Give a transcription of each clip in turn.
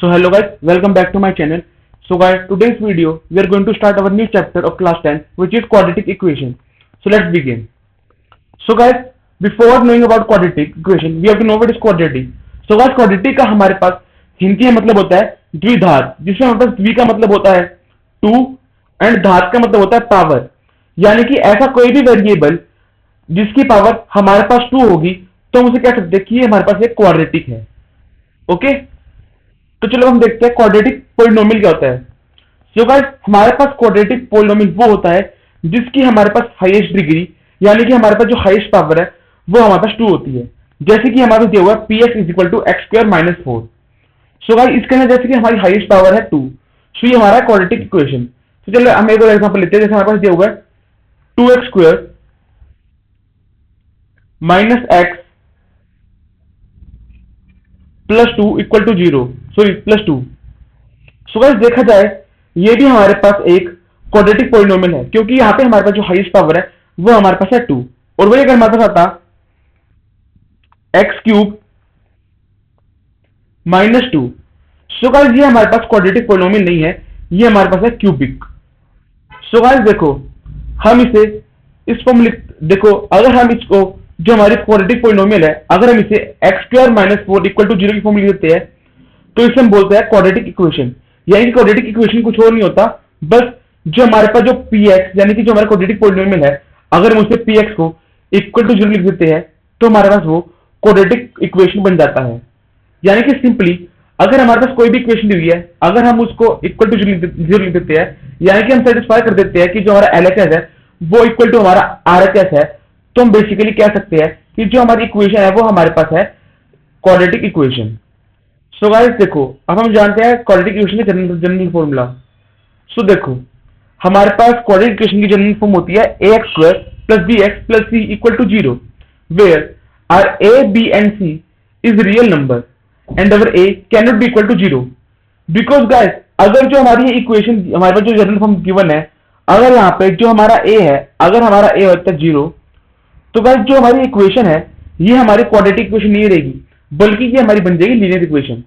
So hello guys, welcome back to my channel. So guys, today's video we are going to start our new chapter of class 10, which is quadratic equation. So let's begin. So guys, before knowing about quadratic equation, we have to know what is quadratic. So guys, quadratic का हमारे पास हिंदी में मतलब होता है द्विघात, जिसमें हमारे पास द्वि का मतलब होता है टू एंड घात का मतलब होता है पावर, यानी कि ऐसा कोई भी वेरिएबल जिसकी पावर हमारे पास टू होगी तो हम उसे कह सकते हैं कि ये हमारे पास एक क्वाड्रेटिक है। ओके, तो चलो हम देखते हैं क्वाड्रेटिक पोलिनोमियल क्या होता है। सो गाइस, हमारे पास क्वाड्रेटिक पोलिनोमियल वो होता है जिसकी हमारे पास हाईएस्ट डिग्री यानी कि हमारे पास जो हाईएस्ट पावर है वो हमारे पास टू होती है। जैसे कि हमारे पास दिया हुआ है P x is equal to x square minus four. So guys, इसके अंदर जैसे कि हमारी हाईएस्ट पावर है टू, सो ये हमारा क्वाड्रेटिक इक्वेशन। तो चलो हम एक और एग्जांपल लेते हैं। जैसे हमारे पास दिया हुआ है two x square minus x plus two equal to zero, sorry plus two. So guys, देखा जाए ये भी हमारे पास एक क्वाड्रेटिक पोलिनोमियल है, क्योंकि यहाँ पे हमारे पास जो हाईएस्ट पावर है वो हमारे पास है टू, और वही अगर हमारे पास आता x cube minus two. So guys, ये हमारे पास क्वाड्रेटिक पोलिनोमियल नहीं है, ये हमारे पास है क्यूबिक। सो गाइस देखो, हम इसे इस फॉर्म देखो, अगर हम इसको जो हमारी क्वाड्रेटिक पोलिनोमियल है, अगर हम इसे x square minus four equal to zero की फॉर्म लिख देते हैं तो इसे हम बोलते हैं क्वाड्रेटिक इक्वेशन। यानी कि क्वाड्रेटिक इक्वेशन कुछ और नहीं होता, बस जो हमारे पास जो पी एक्स यानी कि जो हमारा क्वाड्रेटिक पोलिनोमियल है, अगर हम उसे पी एक्स को इक्वल टू जीरो लिख देते हैं तो हमारे पास वो क्वाड्रेटिक इक्वेशन बन जाता है। यानी कि सिंपली अगर हमारे पास कोई भी इक्वेशन दी हुई है, अगर हम उसको इक्वल टू जीरो लिख देते हैं, यानी कि हम सेटिस्फाई कर देते हैं कि जो हमारा एल एच एस है वो इक्वल टू हमारा आर एच एस है, तो हम बेसिकली कह सकते हैं कि जो हमारी इक्वेशन है वो हमारे पास है क्वाड्रेटिक इक्वेशन। सो गाइस देखो, अब हम जानते हैं क्वाड्रेटिक इक्वेशन का जनरल फॉर्मूला। सो देखो, हमारे पास क्वाड्रेटिक इक्वेशन की जनरल फॉर्म होती है a x square plus b x plus C equal to zero, where are a b and c is real number and our a can not be equal to zero. Because guys, अगर जो हमारी equation हमारे पास जो general form given है, अगर यहाँ पे जो हमारा ए है, अगर हमारा ए होता है जीरो, तो गाइस जो हमारी इक्वेशन है ये हमारी क्वाड्रेटिक इक्वेशन नहीं रहेगी, बल्कि ये हमारी बन जाएगी लीनियर इक्वेशन।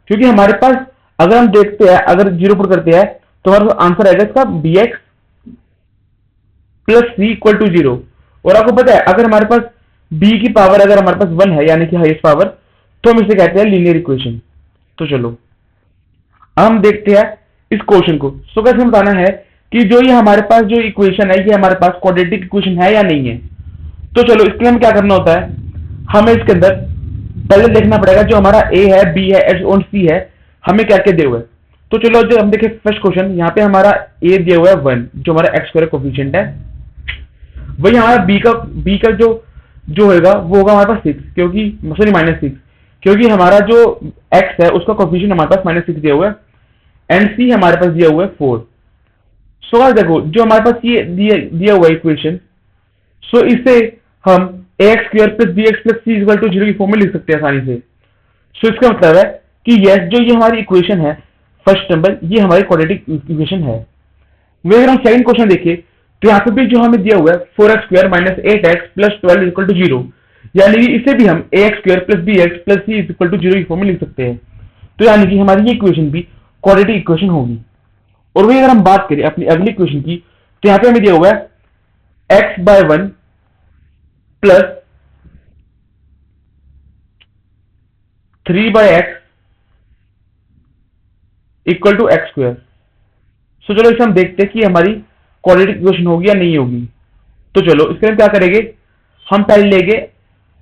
क्योंकि हमारे पास अगर हम देखते हैं, अगर जीरो पुट करते हैं तो हमारे पास आंसर आएगा इसका B x plus C equal to zero. और आपको पता है अगर हमारे पास बी की पावर अगर हमारे पास वन है यानी कि हाईएस्ट पावर, तो हम इसे कहते हैं लीनियर इक्वेशन। तो चलो अब हम देखते हैं इस क्वेश्चन को। सो कैसे हमें बताना है कि जो ये हमारे पास जो इक्वेशन है ये हमारे पास क्वाड्रेटिक इक्वेशन है या नहीं है। तो चलो इसके लिए हमें क्या करना होता है, हमें इसके अंदर पहले देखना पड़ेगा जो हमारा ए है, बी है और सी है, हमें क्या क्या दिए हुए। तो चलो जो हम देखें फर्स्ट क्वेश्चन, यहाँ पे हमारा ए दिया हुआ है वन, जो हमारा एक्स स्क्वायर कोफिशिएंट है। वही हमारा बी का जो होगा वो होगा हमारे पास सिक्स, क्योंकि सॉरी माइनस सिक्स, क्योंकि हमारा जो एक्स है उसका कोफिशिएंट हमारे पास माइनस सिक्स दिया हुआ है, एंड सी हमारे पास दिया हुआ है फोर। सो गाइस देखो, जो हमारे पास ये दिया हुआ इक्वेशन, सो इसे हम a x square plus b x plus C equal to zero की फॉर्म में लिख सकते हैं आसानी से। सो इसका मतलब है कि यस, जो ये हमारी इक्वेशन है फर्स्ट नंबर, ये हमारी क्वाड्रेटिक इक्वेशन है। वही अगर हम सेकंड क्वेश्चन देखिए तो यहाँ पे भी जो हमें दिया हुआ है four x square minus eight x plus twelve equal to zero, यानी कि इसे भी हम a x square plus b x plus C equal to zero की फॉर्म में लिख सकते हैं। तो यानी कि हमारी ये इक्वेशन भी क्वाड्रेटिक इक्वेशन होगी। और वही अगर हम बात करें अपनी अगली इक्वेशन की, तो यहाँ पे हमें दिया हुआ है x by one plus three by x equal to x square. So चलो इसे हम देखते हैं कि हमारी क्वाड्रेटिक इक्वेशन होगी या नहीं होगी। तो चलो इसके लिए क्या करेंगे, हम पहले लेंगे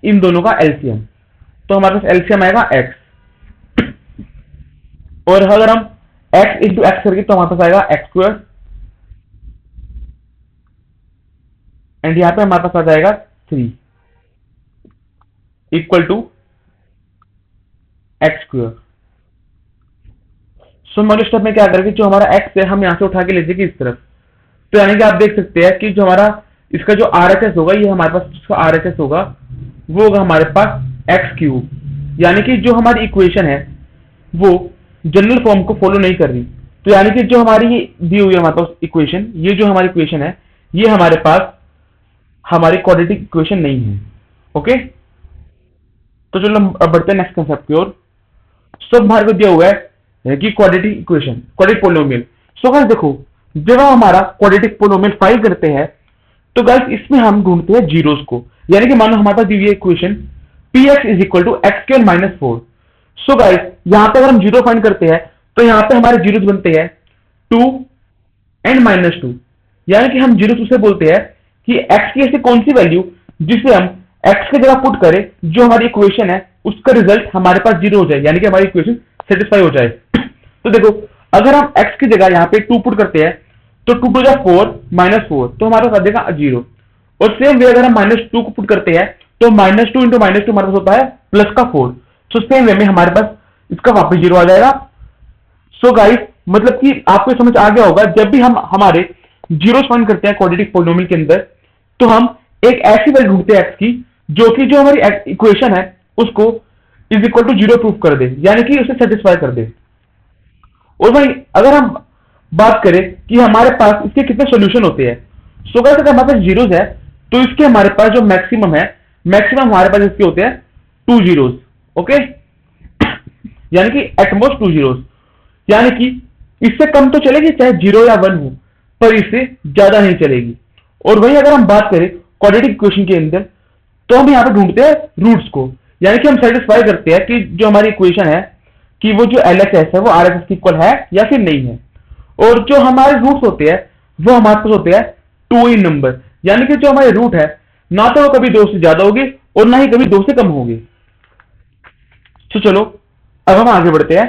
इन दोनों का एलसीएम। तो हमारे पास एलसीएम आएगा एक्स, और अगर हम एक्स इंटू एक्स करेंगे तो हमारे पास आएगा एक्स स्क्वायर, एंड यहां पे हमारे पास आ जाएगा three equal to x square. So हम अगले स्टेप में क्या करेंगे, जो हमारा एक्स है हम यहां से उठा के ले जाएंगे इस तरफ। तो यानी कि आप देख सकते हैं कि जो हमारा इसका जो आर एच एस होगा, ये हमारे पास इसका आर एच एस होगा वो होगा हमारे पास एक्स क्यूब। यानी कि जो हमारी इक्वेशन है वो जनरल फॉर्म को फॉलो नहीं कर रही। तो यानी कि जो हमारी दी हुई है हमारे पास इक्वेशन, ये जो हमारी इक्वेशन है ये हमारे पास हमारी क्वाड्रेटिक इक्वेशन नहीं है। ओके, तो चलो अब बढ़ते हैं नेक्स्ट कंसेप्ट की ओर। सो हमारे को दिया हुआ है कि क्वाड्रेटिक इक्वेशन, क्वाड्रेटिक पोलिनोमियल। सो गाइस देखो, जब हम हमारा क्वाड्रेटिक पोलिनोमियल फाइल करते हैं तो गाइस इसमें हम ढूंढते हैं जीरोस को। यानी कि मानो हमारे पास दी हुई equation P x is equal to x square minus four. So guys यहां पे अगर हम जीरो फाइंड करते हैं तो यहां पे हमारे जीरोस बनते हैं टू एंड माइनस टू। यानी कि हम जीरो से बोलते हैं कि एक्स की ऐसी कौन सी वैल्यू जिसे हम एक्स की जगह पुट करें, जो हमारी इक्वेशन है उसका रिजल्ट हमारे पास जीरो हो जाए, यानी कि हमारी इक्वेशन सेटिस्फाई हो जाए। तो देखो, अगर हम एक्स की जगह यहाँ पे टू पुट करते हैं तो टू टू जा फोर माइनस फोर, तो हमारे पास आ जाएगा जीरो। और सेम वे अगर हम माइनस टू को पुट करते हैं तो minus two into minus to हमारे पास होता है प्लस का फोर। सो सेम वे में हमारे पास इसका वापस जीरो आ जाएगा। सो गाइस मतलब कि आपको समझ आ गया होगा, जब भी हम हमारे जीरो फाइंड करते हैं क्वाड्रेटिक पोलिनोमियल के अंदर, तो हम एक ऐसी वैल्यू ढूंढते हैं एक्स की जो कि जो हमारी इक्वेशन है उसको is equal to zero proof कर दे, यानी कि उसे सेटिस्फाई कर दे। और भाई अगर हम बात करें कि हमारे पास इसके कितने सॉल्यूशन होते हैं, सो गाइस अगर हमारे पास जीरोस है तो इसके हमारे पास जो मैक्सिमम है, मैक्सिमम हमारे पास इसके होते हैं टू जीरोस। ओके, यानी कि एटमोस्ट टू जीरोस, यानी कि इससे कम तो चलेगी चाहे जीरो या वन हो, पर इससे ज्यादा नहीं चलेगी। और वही अगर हम बात करें क्वाड्रेटिक इक्वेशन के अंदर, तो हम यहाँ पे ढूंढते हैं रूट्स को, यानी कि हम सेटिस्फाई करते हैं कि जो हमारी इक्वेशन है कि वो जो एल एच एस है वो आर एच एस की इक्वल है या फिर नहीं है। और जो हमारे रूट्स होते हैं वो हमारे पास होते हैं टू इन नंबर, यानी कि जो हमारे रूट है ना तो वो कभी दो से ज्यादा होगी और ना ही कभी दो से कम होगी। तो चलो अब हम आगे बढ़ते हैं।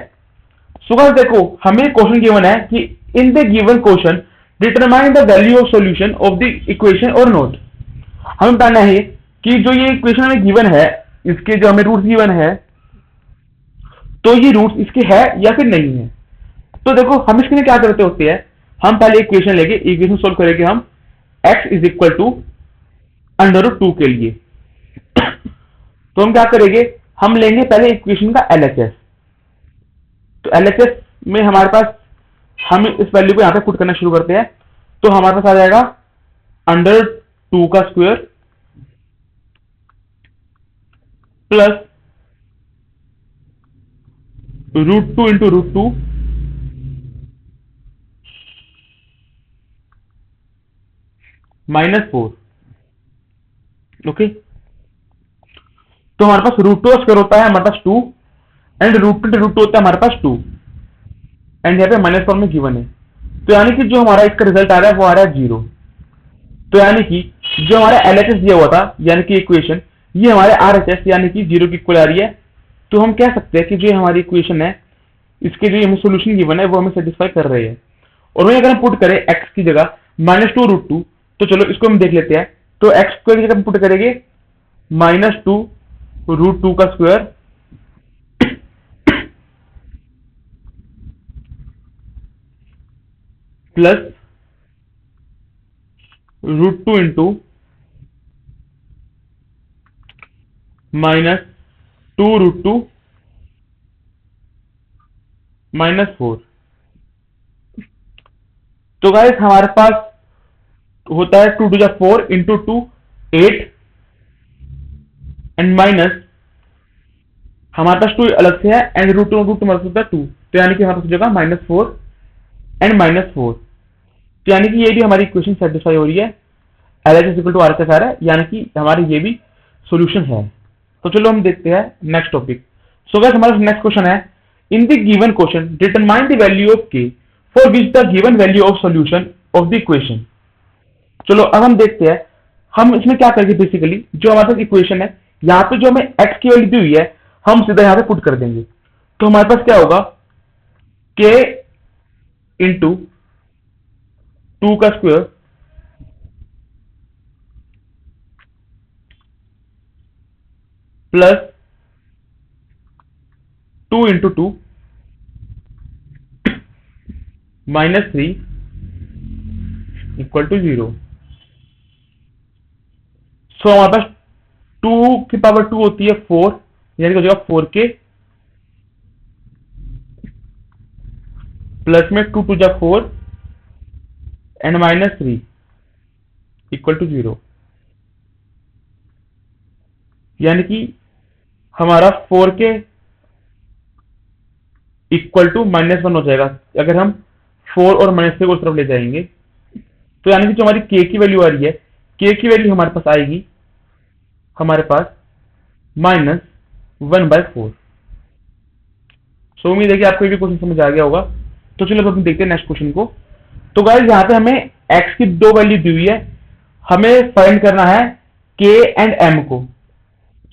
सो गाइस देखो, हमें क्वेश्चन गिवन है कि इन the given question determine the value of solution of the equation और नॉट। हमें बताना है कि जो ये इक्वेशन हमें गिवन है, इसके जो हमें रूट्स गिवन है, तो ये रूट्स इसके है या फिर नहीं है। तो देखो हम इसके लिए क्या करते होते हैं, हम पहले इक्वेशन लेके इक्वेशन सोल्व करेंगे हम x is equal to under root two के लिए। तो हम क्या करेंगे, हम लेंगे पहले इक्वेशन का एलएचएस। तो एलएचएस में हमारे पास हम इस वैल्यू को यहां पे पुट करना शुरू करते हैं, तो हमारे पास आ जाएगा अंडर टू का square plus root two into root two minus four. Okay, तो हमारे पास रूट टू स्क्वायर होता है हमारे पास two, and root two root two होता है हमारे पास टू, एंड यहाँ पे माइनस फॉर्म में गिवन है। तो यानी कि जो हमारा इसका रिजल्ट आ रहा है वो आ रहा है जीरो। तो यानी कि जो हमारा एलएचएस दिया हुआ था, यानी कि इक्वेशन, ये हमारे आरएचएस यानी कि जीरो की इक्वल आ रही है। तो हम कह सकते हैं कि जो हमारी इक्वेशन है इसके जो हमें सोल्यूशन गिवन है वो हमें सेटिस्फाई कर रही है। और वही अगर हम पुट करें एक्स की जगह माइनस टू रूट टू, तो चलो इसको हम देख लेते हैं। तो एक्स स्क्वायर की जगह हम पुट करेंगे माइनस टू रूट टू का square plus root two into minus two root two minus four. तो गाइस हमारे पास होता है टू टू जा four into two eight, and minus हमारे पास टू अलग से है, एंड रूट टू हमारे पास होता है टू। तो यानी कि हमारे पास हो जाएगा minus four and minus four. तो यानी कि ये भी हमारी इक्वेशन सेटिस्फाई हो रही है, L H equal to R H S आ रहा है, यानी कि हमारे ये भी सोल्यूशन है। तो चलो हम देखते हैं नेक्स्ट टॉपिक। सो गाइस हमारा नेक्स्ट क्वेश्चन है, in the given question determine the value of k for which the given value of solution of the equation. चलो अब हम देखते हैं हम इसमें क्या करेंगे। बेसिकली जो हमारे पास इक्वेशन है, यहाँ पे जो हमें एक्स की वैल्यू दी हुई है हम सीधा यहाँ पे पुट कर देंगे। तो हमारे पास क्या होगा, के इंटू टू का square plus two into two minus three equal to zero. So हमारे पास टू की पावर टू होती है फोर, यानी कि हो जाएगा फोर के प्लस में टू टू जा four and minus three equal to zero. यानी कि हमारा फोर के इक्वल टू -1 हो जाएगा अगर हम 4 और -3 को उस तरफ ले जाएंगे। तो यानी कि जो हमारी k की वैल्यू आ रही है, k की वैल्यू हमारे पास आएगी हमारे पास -1/4। सो उम्मीद है कि आपको ये भी क्वेश्चन समझ आ गया होगा। तो चलो अब हम देखते हैं नेक्स्ट क्वेश्चन को। तो गाइस यहाँ पे हमें x की दो वैल्यू दी हुई है, हमें फाइंड करना है k एंड m को।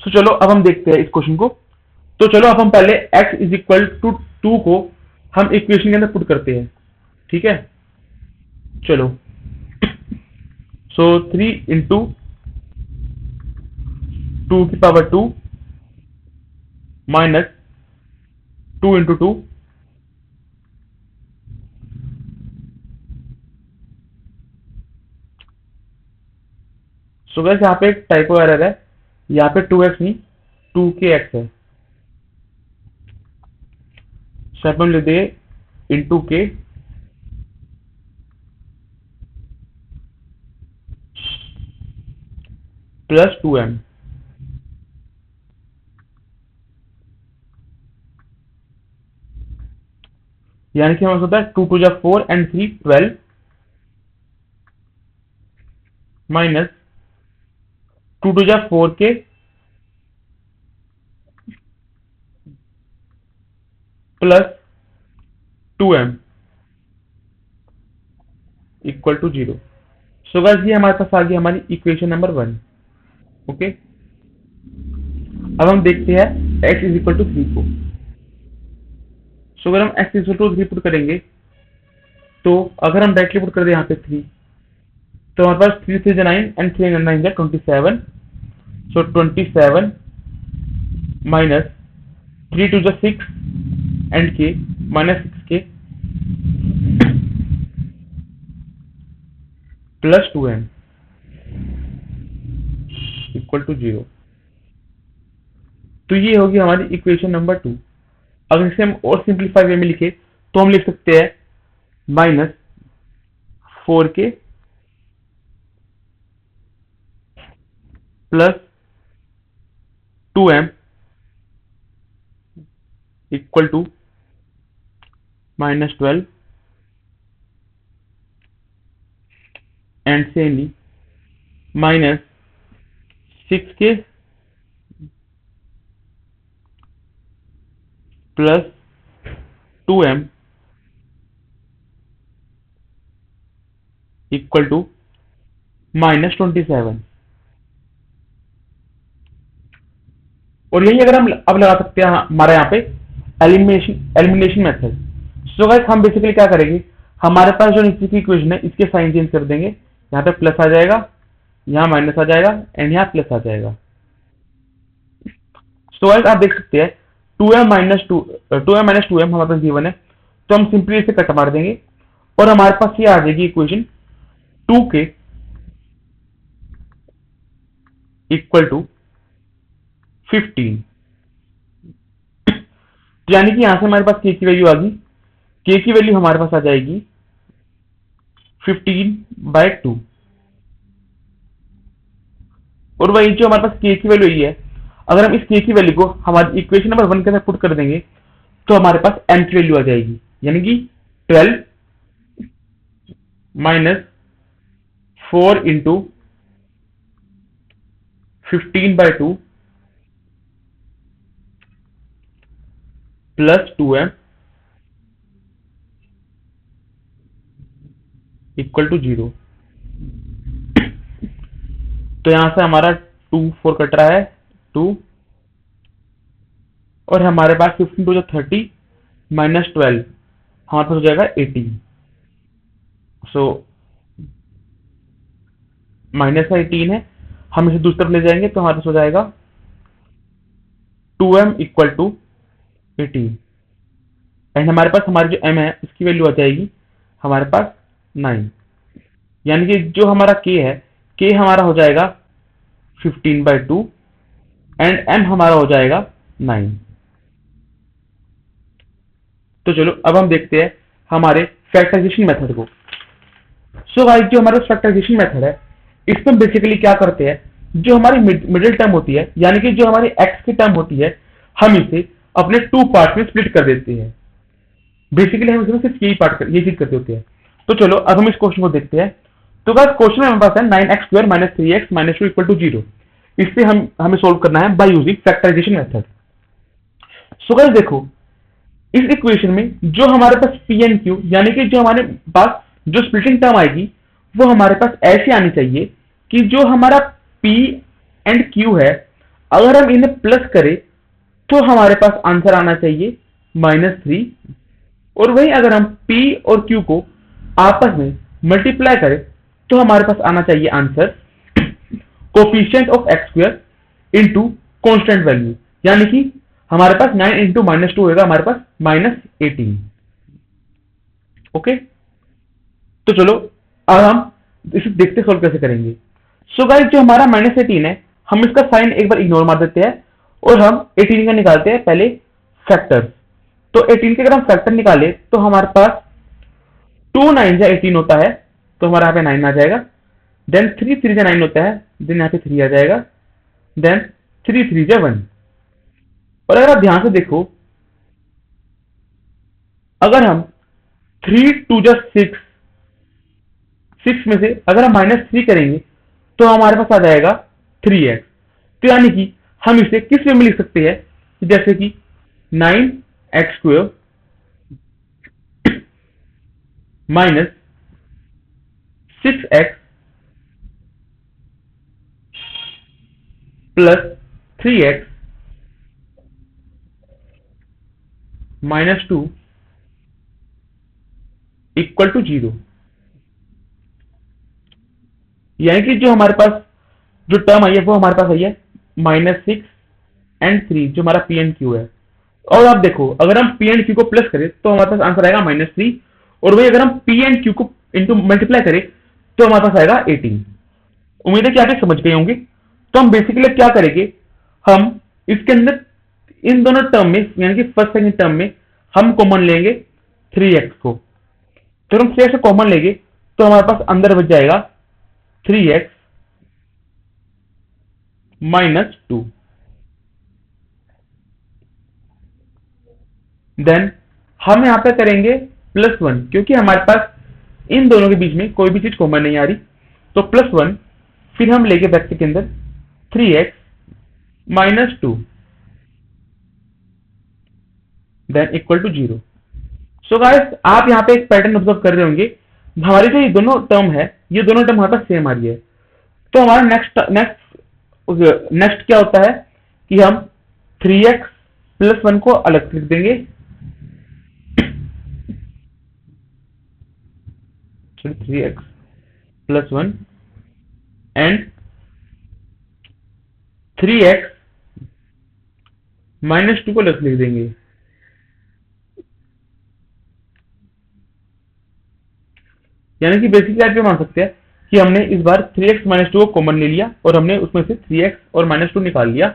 सो चलो अब हम देखते हैं इस क्वेश्चन को। तो चलो अब हम पहले x इज इक्वल टू 2 को हम इक्वेशन के अंदर पुट करते हैं, ठीक है। चलो सो 3 इंटू 2 माइनस 2 इंटू 2 सो गैस यहाँ पे एक टाइपो एरर है, यहाँ पे 2x नहीं 2kx है। सो हम लिख देंगे इंटू के प्लस 2m, यानी कि हमारे होता है 2 2 4 एंड 3 12 माइनस 2 2 4 के plus 2m equal to 0। So guys ये हमारे पास आ गई हमारी इक्वेशन नंबर 1। ओके, अब हम देखते हैं x इज इक्वल टू 3 को। सो अगर हम x is equal to 3 put करेंगे, तो अगर हम डायरेक्टली पुट कर दें यहाँ पे 3, तो हमारे पास 3 3 9 एंड 3 9 27। सो 27 minus 3 2 6 and k minus 6k plus 2m equal to 0। तो ये होगी हमारी इक्वेशन नंबर 2। अगर इसे हम और सिंप्लीफाई वे में लिखे तो हम लिख सकते हैं -4k plus 2m equal to -12 and similarly -6k plus 2m equal to -27। और यही अगर हम अब लगा सकते हैं हमारे यहाँ पे एलिमिनेशन मेथड। सो गाइस हम बेसिकली क्या करेंगे, हमारे पास जो नीचे की इक्वेशन है इसके साइन चेंज कर देंगे, यहाँ पे प्लस आ जाएगा, यहाँ माइनस आ जाएगा एंड यहाँ प्लस आ जाएगा। सो गाइस आप देख सकते हैं 2m माइनस 2m हमारे पास गिवन है, तो हम सिंपली इसे कट मार देंगे और हमारे पास ये आ जाएगी इक्वेशन 2k इक्वल टू 15। यानी कि यहां से हमारे पास k की वैल्यू आ गई, k की वैल्यू हमारे पास आ जाएगी 15/2। और वही जो हमारे पास k की वैल्यू आई है, अगर हम इस k की वैल्यू को हमारी इक्वेशन नंबर 1 के अंदर पुट कर देंगे तो हमारे पास m की वैल्यू आ जाएगी, यानी कि 12 minus 4 into 15/2 plus 2m equal to 0। तो यहां से हमारा 2 4 कट रहा है 2, और हमारे पास 15 2 30 माइनस 12 हमारे पास हो जाएगा 18। सो माइनस का 18 है, हम इसे दूसरी तरफ ले जाएंगे तो हमारे पास हो जाएगा 2m इक्वल टू 18 एंड हमारे पास हमारी जो m है इसकी वैल्यू आ जाएगी हमारे पास 9। यानी कि जो हमारा k है, k हमारा हो जाएगा 15/2 एंड m हमारा हो जाएगा 9। तो चलो अब हम देखते हैं हमारे फैक्टराइजेशन मेथड को। सो गाइस जो हमारा फैक्टराइजेशन मेथड है, इसमें बेसिकली क्या करते हैं, जो हमारी मिडिल टर्म होती है यानी कि जो हमारी x की टर्म होती है, हम इसे अपने 2 पार्ट में स्प्लिट कर देते हैं। बेसिकली हम इसमें सिर्फ यही पार्ट कर ये चीज करते होते हैं। तो चलो अब हम इस क्वेश्चन को देखते हैं। तो गाइस क्वेश्चन में हमारे पास है 9x square minus 3x minus 2 equal to 0। इससे हमें सोल्व करना है by using factorization method. So guys देखो, इस इक्वेशन में जो हमारे पास पी एंड क्यू यानी कि जो हमारे पास जो स्प्लिटिंग टर्म आएगी वो हमारे पास ऐसी आनी चाहिए कि जो हमारा पी एंड क्यू है, अगर हम इन्हें प्लस करें तो हमारे पास आंसर आना चाहिए -3, और वहीं अगर हम P और Q को आपस में मल्टीप्लाई करें तो हमारे पास आना चाहिए answer coefficient of x square into constant value, यानी कि हमारे पास 9 इंटू -2 होगा हमारे पास -18। ओके, तो चलो अब हम इसे देखते सोल्व कैसे करेंगे। सो गाइस जो हमारा -18 है, हम इसका साइन एक बार इग्नोर मार देते हैं और हम 18 का निकालते हैं पहले फैक्टर। तो 18 के अगर हम फैक्टर निकाले तो हमारे पास 2 9 जा 18 होता है, तो हमारा यहाँ पे 9 आ जाएगा। देन 3 3 जा 9 होता है, देन यहाँ पे 3 आ जाएगा। देन 3 3 जा 1। और अगर आप ध्यान से देखो, अगर हम 3 2 जा 6, 6 में से अगर हम -3 करेंगे तो हमारे पास आ जाएगा 3x। तो यानी कि हम इसे किस वे में लिख सकते हैं, जैसे कि 9x square minus 6x plus 3x -2 equal to 0। यानी कि जो हमारे पास जो टर्म आई है वो हमारे पास आई है -6 एंड 3, जो हमारा पी एंड क्यू है। और आप देखो, अगर हम पी एंड क्यू को प्लस करें तो हमारे पास आंसर आएगा -3, और वही अगर हम पी एंड क्यू को इंटू मल्टीप्लाई करें तो हमारे पास आएगा 18। उम्मीद है कि आप ये समझ गए होंगे। तो हम बेसिकली क्या करेंगे, हम इसके अंदर इन दोनों टर्म में यानी कि फर्स्ट सेकंड टर्म में हम कॉमन लेंगे 3x को। तो हम 3x को कॉमन लेंगे तो हमारे पास अंदर बच जाएगा 3x -2। देन हम यहां पे करेंगे +1, क्योंकि हमारे पास इन दोनों के बीच में कोई भी चीज कॉमन नहीं आ रही। तो +1, फिर हम लेंगे ब्रैकेट के अंदर 3x -2 then equal to 0। So guys आप यहाँ पे एक पैटर्न ऑब्जर्व कर रहे होंगे, हमारी जो ये दोनों टर्म है, ये दोनों टर्म हमारे पास सेम आ रही है। तो हमारा नेक्स्ट क्या होता है कि हम 3x +1 को अलग लिख देंगे, 3x +1 एंड 3x -2 को अलग लिख देंगे। यानी कि बेसिकली आप ये मान सकते हैं कि हमने इस बार 3x -2 को कॉमन ले लिया और हमने उसमें से 3x और -2 निकाल लिया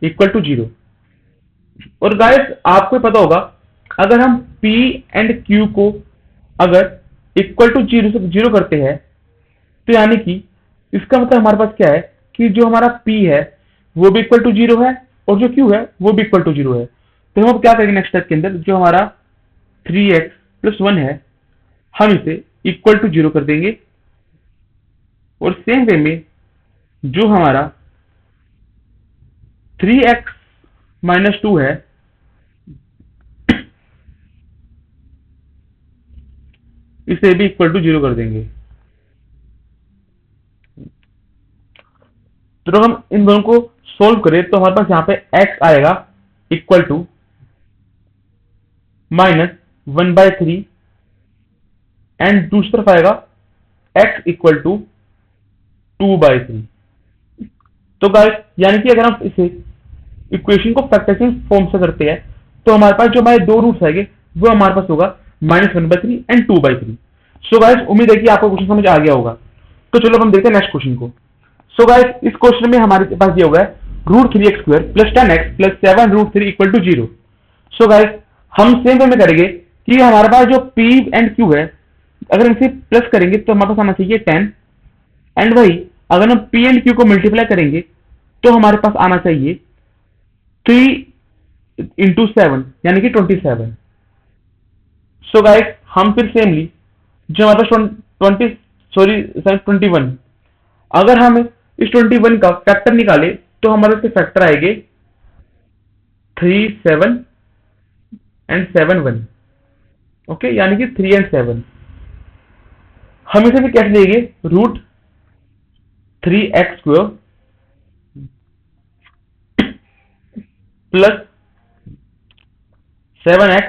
इक्वल टू 0। और गाइस आपको पता होगा, अगर हम p एंड q को अगर इक्वल टू 0 से 0 करते हैं तो यानी कि इसका मतलब हमारे पास क्या है कि जो हमारा p है वो भी इक्वल टू 0 है और जो q है वो भी इक्वल टू 0 है। तो हम अब क्या करेंगे, नेक्स्ट स्टेप के अंदर जो हमारा 3x +1 है हम इसे इक्वल टू 0 कर देंगे, और सेम वे में जो हमारा 3x -2 है इसे भी इक्वल टू 0 कर देंगे। तो हम इन दोनों को सोल्व करें तो हमारे पास यहाँ पे x आएगा इक्वल टू -1/3 एंड दूसरी तरफ आएगा x इक्वल टू 2/3। तो गाइस यानी कि अगर हम इसे इक्वेशन को फैक्टराइजेशन फॉर्म से करते हैं तो हमारे पास जो हमारे दो रूट्स आएंगे वो हमारे पास होगा -1/3 एंड 2/3। सो गाइस उम्मीद है कि आपको क्वेश्चन समझ आ गया होगा। तो चलो हम देखते हैं नेक्स्ट क्वेश्चन को। सो गाइस इस क्वेश्चन में हमारे पास ये होगा √3x² + 10x + 7√3 equal to 0। So guys हम सेम वे में करेंगे कि हमारे पास जो p एंड q है, अगर हम इसे प्लस करेंगे तो हमारे पास आना चाहिए 10, एंड वही अगर हम p एंड q को मल्टीप्लाई करेंगे तो हमारे पास आना चाहिए 3 × 7 यानी कि 27। सो गाइस हम फिर सेमली जो हमारे पास 21, अगर हम इस 21 का फैक्टर निकाले तो हमारे इसके फैक्टर आएंगे 3, 7 एंड 7, 1। ओके, यानी कि 3 एंड 7। हम इसे भी कैसे लेंगे, √3x² plus 7x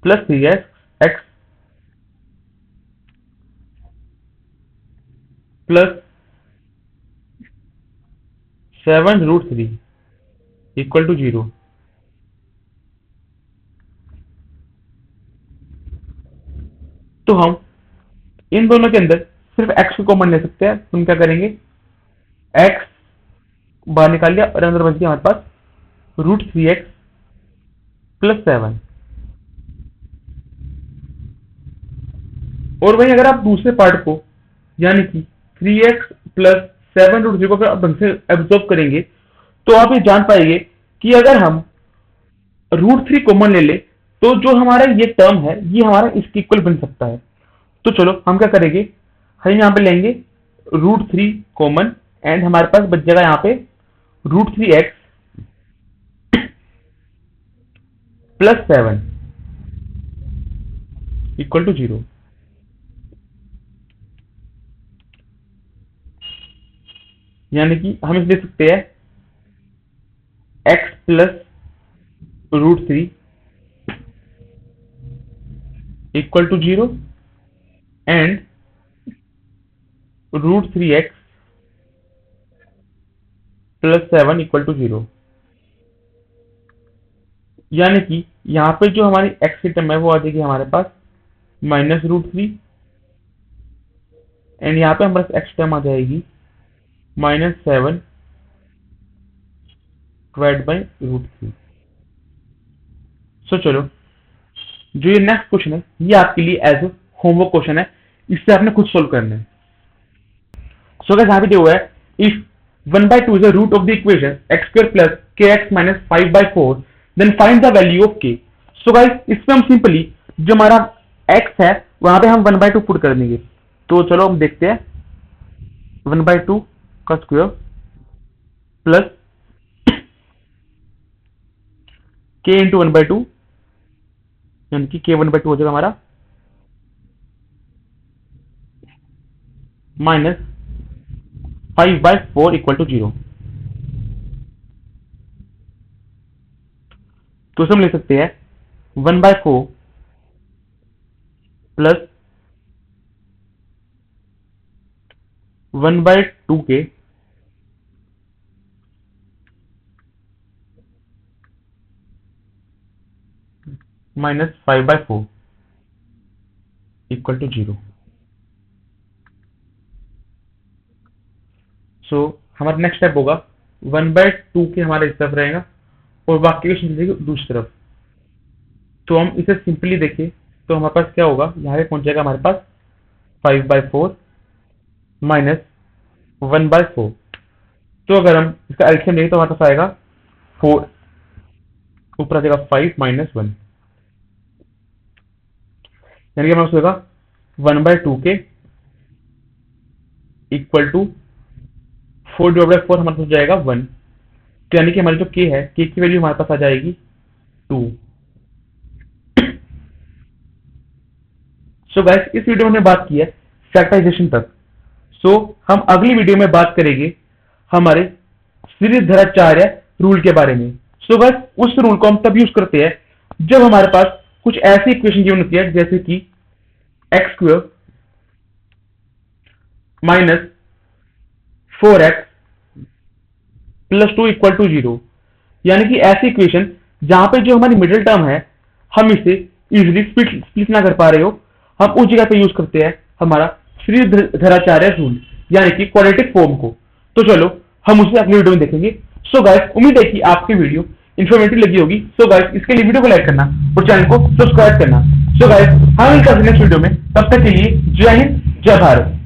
plus 3x plus 7√3 equal to 0। तो हम इन दोनों के अंदर सिर्फ x को कॉमन ले सकते हैं। तो हम क्या करेंगे, x बाहर निकाल लिया और अंदर बच गया हमारे पास √3x प्लस 7। और वहीं अगर आप दूसरे पार्ट को यानी कि 3x प्लस 7√3 को अगर ढंग से एब्जॉर्ब करेंगे तो आप ये जान पाएंगे कि अगर हम √3 कॉमन ले ले तो जो हमारा ये टर्म है ये हमारा इसके इक्वल बन सकता है। तो चलो हम क्या करेंगे, हम यहाँ पे लेंगे √3 कॉमन एंड हमारे पास बच जाएगा यहाँ पे √3x प्लस 7 इक्वल टू 0। यानी कि हम इसे लिख सकते हैं x plus √3 equal to 0 and √3x plus 7 equal to 0। यानी कि यहाँ पे जो हमारी x की टर्म है वो आ जाएगी हमारे पास -√3 एंड यहाँ पे हमारे पास x टर्म आ जाएगी -7 डिवाइड बाई √3। सो चलो जो ये नेक्स्ट क्वेश्चन है ये आपके लिए एज ए होमवर्क क्वेश्चन है, इससे आपने खुद सोल्व करना है। सो गाइस यहाँ पे दिया हुआ है, if 1/2 is the root of the equation x² plus kx minus 5/4 then find the value of k। So guys इसमें हम सिंपली जो हमारा x है वहां पे हम 1/2 पुट कर देंगे। तो चलो हम देखते हैं 1/2 का स्क्वायर प्लस k इंटू 1/2 यानी कि k 1/2 हो जाएगा हमारा माइनस 5/4 इक्वल टू 0। तो हम लिख सकते हैं 1/4 प्लस 1/2 के माइनस 5/4 इक्वल टू 0। सो हमारा नेक्स्ट स्टेप होगा 1/2 के हमारा इस तरफ रहेगा और बाकी के चीजें दूसरी तरफ। तो हम इसे सिंपली देखें तो हमारे पास क्या होगा, यहाँ पे पहुंच जाएगा हमारे पास 5/4 माइनस 1/4। तो अगर हम इसका एलसीएम लेंगे तो हमारे पास आएगा 4, ऊपर आ जाएगा 5 माइनस 1, यानी कि हमारे पास होगा 1/2 के इक्वल टू 4/4 हमारे पास जाएगा 1। तो यानी कि हमारी जो k है, k की वैल्यू हमारे पास आ जाएगी 2। सो गाइस इस वीडियो में हमने बात की है फैक्टराइजेशन तक। सो हम अगली वीडियो में बात करेंगे हमारे श्रीधराचार्य रूल के बारे में। सो गाइस उस रूल को हम तब यूज करते हैं जब हमारे पास कुछ ऐसी इक्वेशन गिवन होती है जैसे कि x² minus 4x plus 2 equal to 0। यानी कि ऐसी इक्वेशन जहां पे जो हमारी मिडिल टर्म है हम इसे इजीली स्प्लिट ना कर पा रहे हो, हम उस जगह पे यूज करते हैं हमारा श्रीधराचार्य रूल यानी कि क्वाड्रेटिक फॉर्म को। तो चलो हम उसे अगली वीडियो में देखेंगे। सो गाइस उम्मीद है कि आपकी वीडियो इन्फॉर्मेटिव लगी होगी। सो गाइस इसके लिए वीडियो को लाइक करना और चैनल को सब्सक्राइब करना। सो गाइस हम मिलते हैं नेक्स्ट वीडियो में, तब तक के लिए जय हिंद जय भारत।